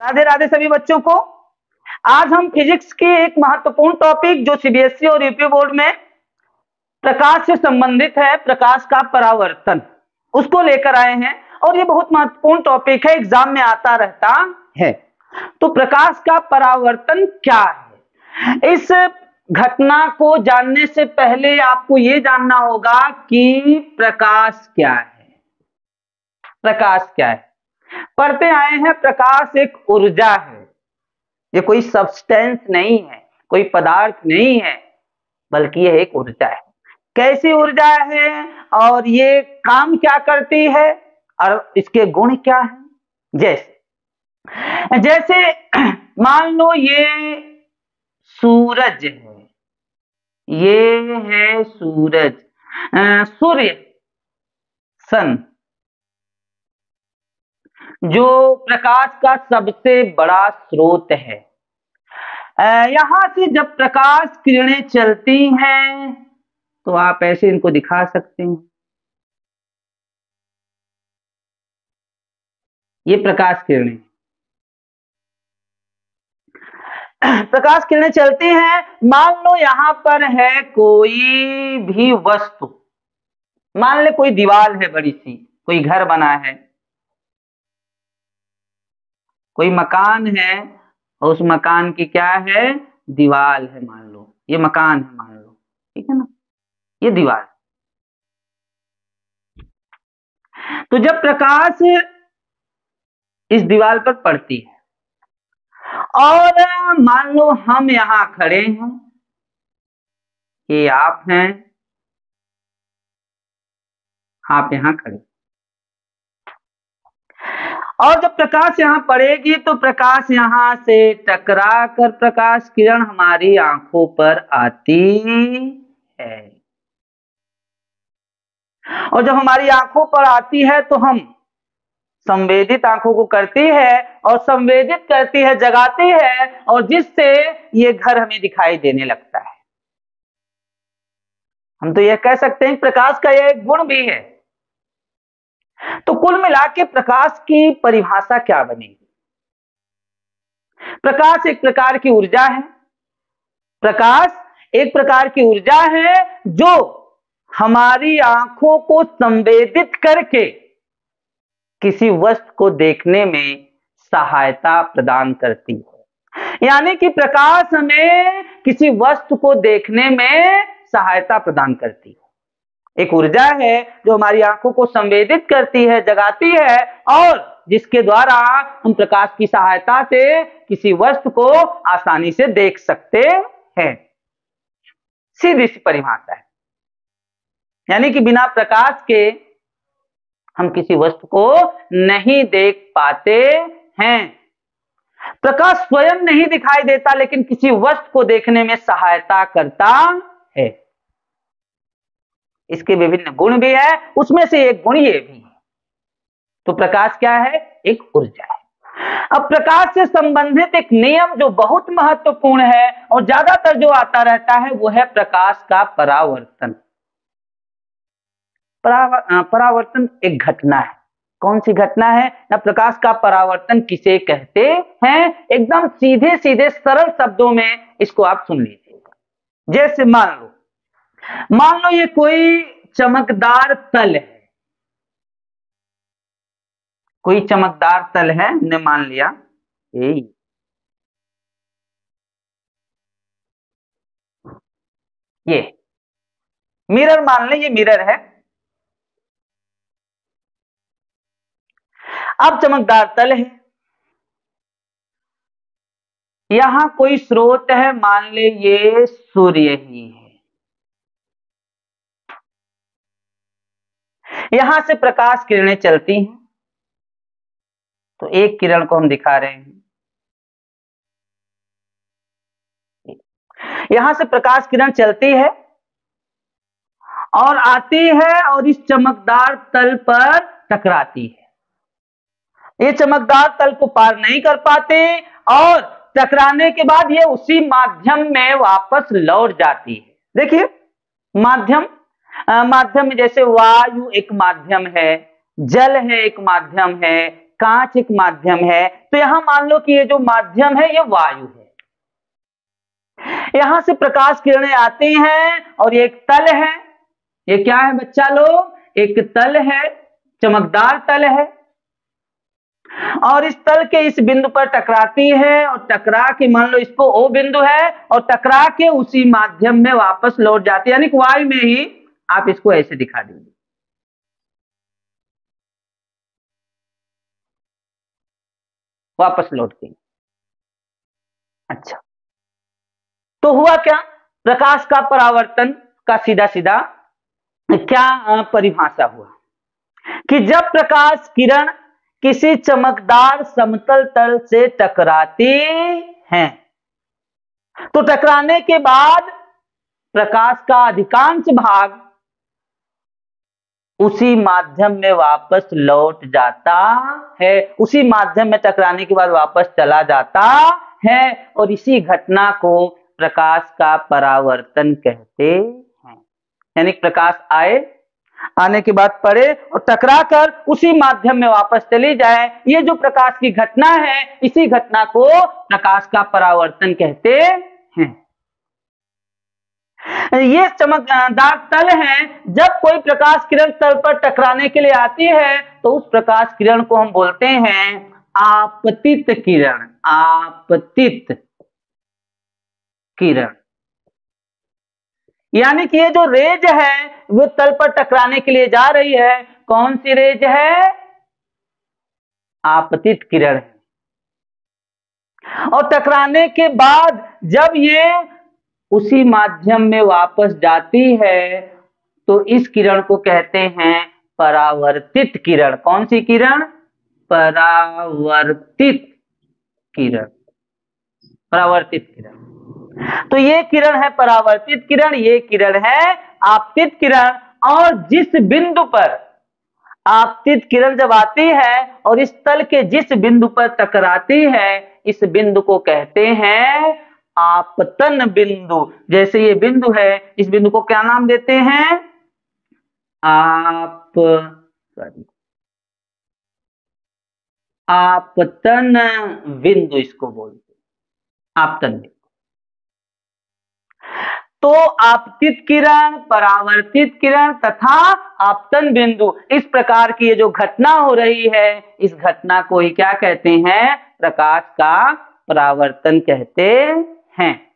राधे राधे सभी बच्चों को। आज हम फिजिक्स की एक महत्वपूर्ण टॉपिक जो सीबीएसई और यूपी बोर्ड में प्रकाश से संबंधित है, प्रकाश का परावर्तन, उसको लेकर आए हैं। और ये बहुत महत्वपूर्ण टॉपिक है, एग्जाम में आता रहता है। तो प्रकाश का परावर्तन क्या है? इस घटना को जानने से पहले आपको ये जानना होगा कि प्रकाश क्या है। प्रकाश क्या है? पढ़ते आए हैं, प्रकाश एक ऊर्जा है। ये कोई सब्सटेंस नहीं है, कोई पदार्थ नहीं है, बल्कि यह एक ऊर्जा है। कैसी ऊर्जा है और ये काम क्या करती है और इसके गुण क्या है? जैसे मान लो ये सूरज है, ये है सूरज, सूर्य, सन, जो प्रकाश का सबसे बड़ा स्रोत है। यहां से जब प्रकाश किरणें चलती हैं तो आप ऐसे इनको दिखा सकते हैं। ये प्रकाश किरणें, प्रकाश किरणें चलती हैं। मान लो यहां पर है कोई भी वस्तु, मान ले कोई दीवार है बड़ी सी, कोई घर बना है, कोई मकान है और उस मकान की क्या है? दीवार है। मान लो ये मकान है, मान लो, ठीक है ना, ये दीवार। तो जब प्रकाश इस दीवार पर पड़ती है और मान लो हम यहां खड़े हैं, ये आप हैं, आप यहां खड़े, और जब प्रकाश यहां पड़ेगी तो प्रकाश यहां से टकरा कर प्रकाश किरण हमारी आंखों पर आती है। और जब हमारी आंखों पर आती है तो हम संवेदित आंखों को करती है और संवेदित करती है, जगाती है, और जिससे ये घर हमें दिखाई देने लगता है। हम तो यह कह सकते हैं प्रकाश का यह एक गुण भी है। तो कुल मिला के प्रकाश की परिभाषा क्या बनेगी? प्रकाश एक प्रकार की ऊर्जा है। प्रकाश एक प्रकार की ऊर्जा है जो हमारी आंखों को संवेदित करके किसी वस्तु को देखने में सहायता प्रदान करती है। यानी कि प्रकाश हमें किसी वस्तु को देखने में सहायता प्रदान करती है। एक ऊर्जा है जो हमारी आंखों को संवेदित करती है, जगाती है, और जिसके द्वारा हम प्रकाश की सहायता से किसी वस्तु को आसानी से देख सकते हैं। सीधी सी परिभाषा है। यानी कि बिना प्रकाश के हम किसी वस्तु को नहीं देख पाते हैं। प्रकाश स्वयं नहीं दिखाई देता, लेकिन किसी वस्तु को देखने में सहायता करता है। इसके विभिन्न गुण भी है, उसमें से एक गुण ये भी है। तो प्रकाश क्या है? एक ऊर्जा है। अब प्रकाश से संबंधित एक नियम जो बहुत महत्वपूर्ण है और ज्यादातर जो आता रहता है वो है प्रकाश का परावर्तन। परावर्तन एक घटना है। कौन सी घटना है ना? प्रकाश का परावर्तन किसे कहते हैं? एकदम सीधे सीधे सरल शब्दों में इसको आप सुन लीजिएगा। जैसे मान लो ये कोई चमकदार तल है, कोई चमकदार तल है, हमने मान लिया ये मिरर, मान ले ये मिरर है। अब चमकदार तल है, यहां कोई स्रोत है, मान ले ये सूर्य ही है। यहां से प्रकाश किरणें चलती हैं, तो एक किरण को हम दिखा रहे हैं। यहां से प्रकाश किरण चलती है और आती है और इस चमकदार तल पर टकराती है। ये चमकदार तल को पार नहीं कर पाते और टकराने के बाद ये उसी माध्यम में वापस लौट जाती है। देखिए माध्यम में जैसे वायु एक माध्यम है, जल है एक माध्यम है, कांच एक माध्यम है, तो यहां मान लो कि ये जो माध्यम है ये वायु है। यहां से प्रकाश किरणें आती हैं और ये एक तल है। ये क्या है बच्चा लोग? एक तल है, चमकदार तल है, और इस तल के इस बिंदु पर टकराती है और टकरा के मान लो इसको O बिंदु है और टकरा के उसी माध्यम में वापस लौट जाती है, यानी कि वायु में ही आप इसको ऐसे दिखा दीजिए। वापस लौट गई। अच्छा, तो हुआ क्या? प्रकाश का परावर्तन का सीधा सीधा क्या परिभाषा हुआ कि जब प्रकाश किरण किसी चमकदार समतल तल से टकराती हैं, तो टकराने के बाद प्रकाश का अधिकांश भाग उसी माध्यम में वापस लौट जाता है, उसी माध्यम में टकराने के बाद वापस चला जाता है, और इसी घटना को प्रकाश का परावर्तन कहते हैं। यानी प्रकाश आने के बाद पड़े और टकरा कर उसी माध्यम में वापस चली जाए, ये जो प्रकाश की घटना है, इसी घटना को प्रकाश का परावर्तन कहते हैं। ये चमकदार तल है, जब कोई प्रकाश किरण तल पर टकराने के लिए आती है तो उस प्रकाश किरण को हम बोलते हैं आपतित किरण। आपतित किरण, यानी कि ये जो रेज है वो तल पर टकराने के लिए जा रही है, कौन सी रेज है? आपतित किरण है। और टकराने के बाद जब ये उसी माध्यम में वापस जाती है तो इस किरण को कहते हैं परावर्तित किरण। कौन सी किरण? परावर्तित किरण। परावर्तित किरण। तो ये किरण है परावर्तित किरण, ये किरण है आपतित किरण। और जिस बिंदु पर आपतित किरण जब आती है और इस तल के जिस बिंदु पर टकराती है, इस बिंदु को कहते हैं आपतन बिंदु। जैसे ये बिंदु है, इस बिंदु को क्या नाम देते हैं? आपतन बिंदु इसको बोलते हैं, आपतन बिंदु। तो आपतित किरण, परावर्तित किरण तथा आपतन बिंदु, इस प्रकार की ये जो घटना हो रही है, इस घटना को ही क्या कहते हैं? प्रकाश का परावर्तन कहते हैं।